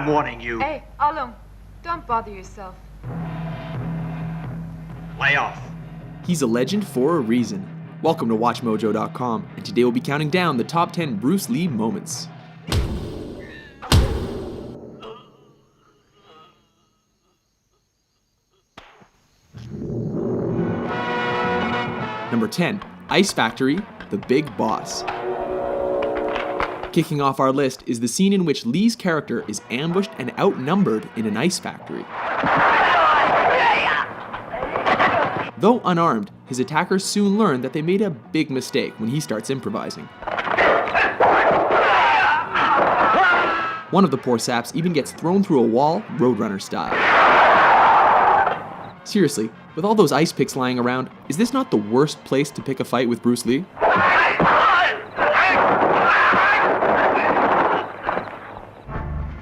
I'm warning you. Hey, Alum, don't bother yourself. Lay off. He's a legend for a reason. Welcome to WatchMojo.com, and today we'll be counting down the top 10 Bruce Lee moments. Number 10, Ice Factory, The Big Boss. Kicking off our list is the scene in which Lee's character is ambushed and outnumbered in an ice factory. Though unarmed, his attackers soon learn that they made a big mistake when he starts improvising. One of the poor saps even gets thrown through a wall, Roadrunner style. Seriously, with all those ice picks lying around, is this not the worst place to pick a fight with Bruce Lee?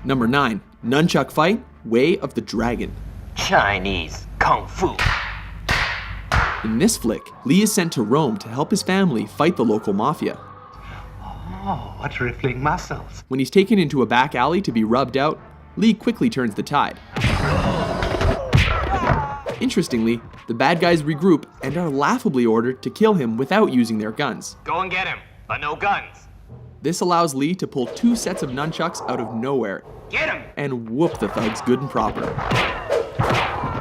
Number 9, Nunchuck Fight, Way of the Dragon. Chinese Kung Fu. In this flick, Lee is sent to Rome to help his family fight the local mafia. Oh, what rippling muscles. When he's taken into a back alley to be rubbed out, Lee quickly turns the tide. Interestingly, the bad guys regroup and are laughably ordered to kill him without using their guns. Go and get him, but no guns. This allows Lee to pull 2 sets of nunchucks out of nowhere Get him! and whoop the thugs good and proper.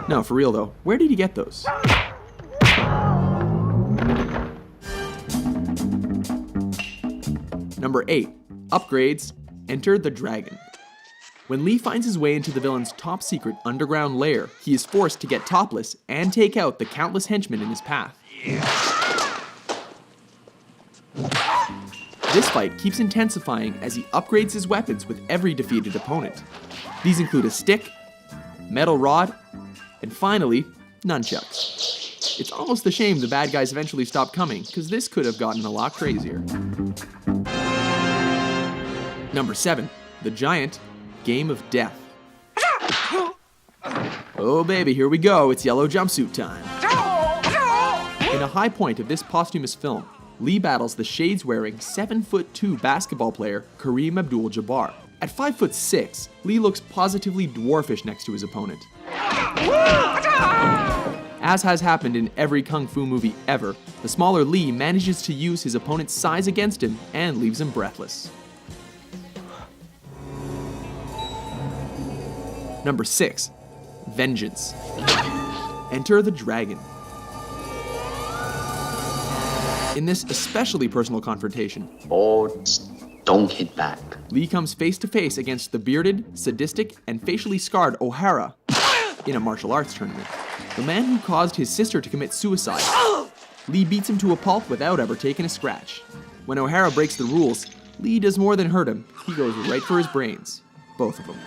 No, for real though, where did he get those? Number 8, Upgrades, Enter the Dragon. When Lee finds his way into the villain's top secret underground lair, he is forced to get topless and take out the countless henchmen in his path. This fight keeps intensifying as he upgrades his weapons with every defeated opponent. These include a stick, metal rod, and finally, nunchucks. It's almost a shame the bad guys eventually stopped coming, because this could have gotten a lot crazier. Number 7, The Giant, Game of Death. Oh baby, here we go, it's yellow jumpsuit time. In a high point of this posthumous film, Lee battles the shades-wearing 7'2" basketball player Kareem Abdul-Jabbar. At 5'6", Lee looks positively dwarfish next to his opponent. As has happened in every kung fu movie ever, the smaller Lee manages to use his opponent's size against him and leaves him breathless. Number 6, Vengeance. Enter the Dragon. In this especially personal confrontation, Boards don't hit back. Lee comes face to face against the bearded, sadistic, and facially scarred O'Hara in a martial arts tournament. The man who caused his sister to commit suicide. Lee beats him to a pulp without ever taking a scratch. When O'Hara breaks the rules, Lee does more than hurt him. He goes right for his brains. Both of them.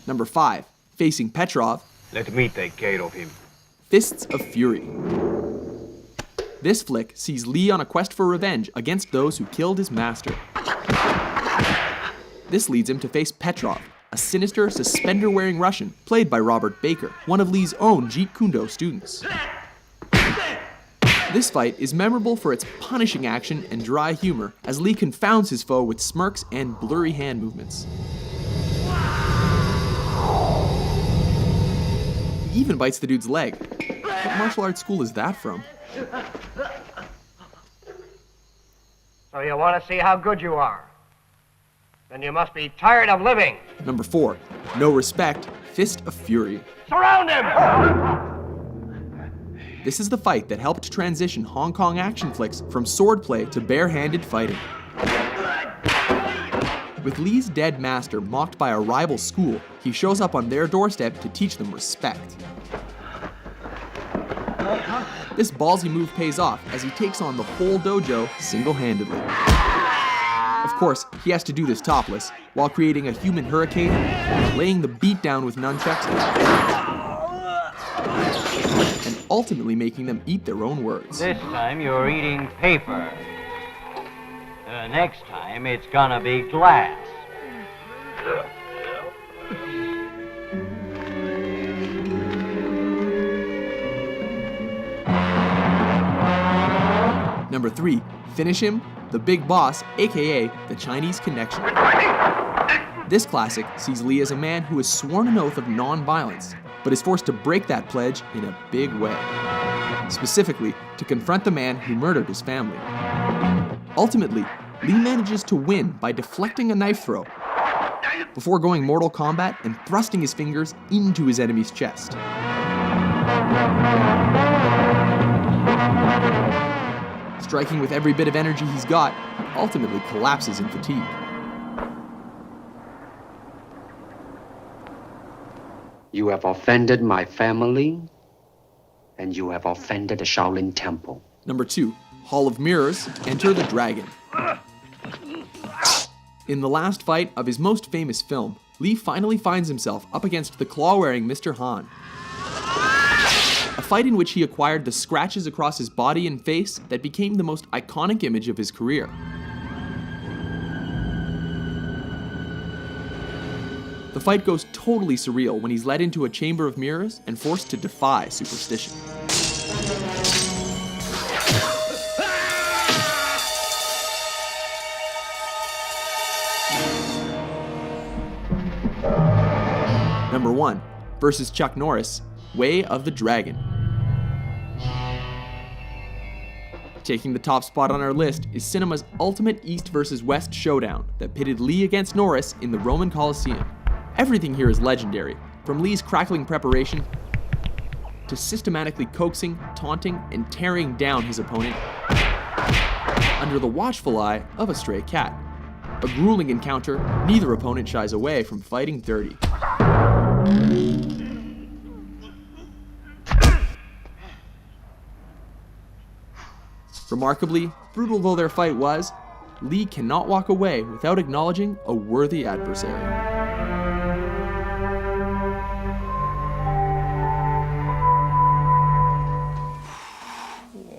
Number 5, facing Petrov, Let me take care of him. Fists of Fury. This flick sees Lee on a quest for revenge against those who killed his master. This leads him to face Petrov, a sinister, suspender-wearing Russian played by Robert Baker, one of Lee's own Jeet Kune Do students. This fight is memorable for its punishing action and dry humor as Lee confounds his foe with smirks and blurry hand movements. He even bites the dude's leg. What martial arts school is that from? So you want to see how good you are? Then you must be tired of living. Number 4, No Respect, Fist of Fury. Surround him! This is the fight that helped transition Hong Kong action flicks from swordplay to bare-handed fighting. With Lee's dead master mocked by a rival school, he shows up on their doorstep to teach them respect. This ballsy move pays off as he takes on the whole dojo single-handedly. Of course, he has to do this topless, while creating a human hurricane, laying the beat down with nunchucks, and ultimately making them eat their own words. This time you're eating paper. Next time it's gonna be glass. Number 3, finish him, the Big Boss, aka the Chinese Connection. This classic sees Lee as a man who has sworn an oath of non-violence, but is forced to break that pledge in a big way. Specifically, to confront the man who murdered his family. Ultimately, Lee manages to win by deflecting a knife throw, before going Mortal Kombat and thrusting his fingers into his enemy's chest. Striking with every bit of energy he's got, he ultimately collapses in fatigue. You have offended my family, and you have offended the Shaolin Temple. Number 2, Hall of Mirrors, Enter the Dragon. In the last fight of his most famous film, Lee finally finds himself up against the claw-wearing Mr. Han. A fight in which he acquired the scratches across his body and face that became the most iconic image of his career. The fight goes totally surreal when he's led into a chamber of mirrors and forced to defy superstition. Number 1, versus Chuck Norris, Way of the Dragon. Taking the top spot on our list is cinema's ultimate East versus West showdown that pitted Lee against Norris in the Roman Colosseum. Everything here is legendary, from Lee's crackling preparation to systematically coaxing, taunting, and tearing down his opponent under the watchful eye of a stray cat. A grueling encounter, neither opponent shies away from fighting dirty. Remarkably, brutal though their fight was, Lee cannot walk away without acknowledging a worthy adversary.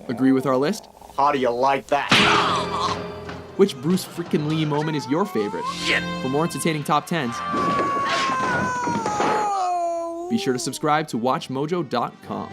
Agree with our list? How do you like that? Which Bruce freaking Lee moment is your favorite? For more entertaining top 10s, be sure to subscribe to WatchMojo.com.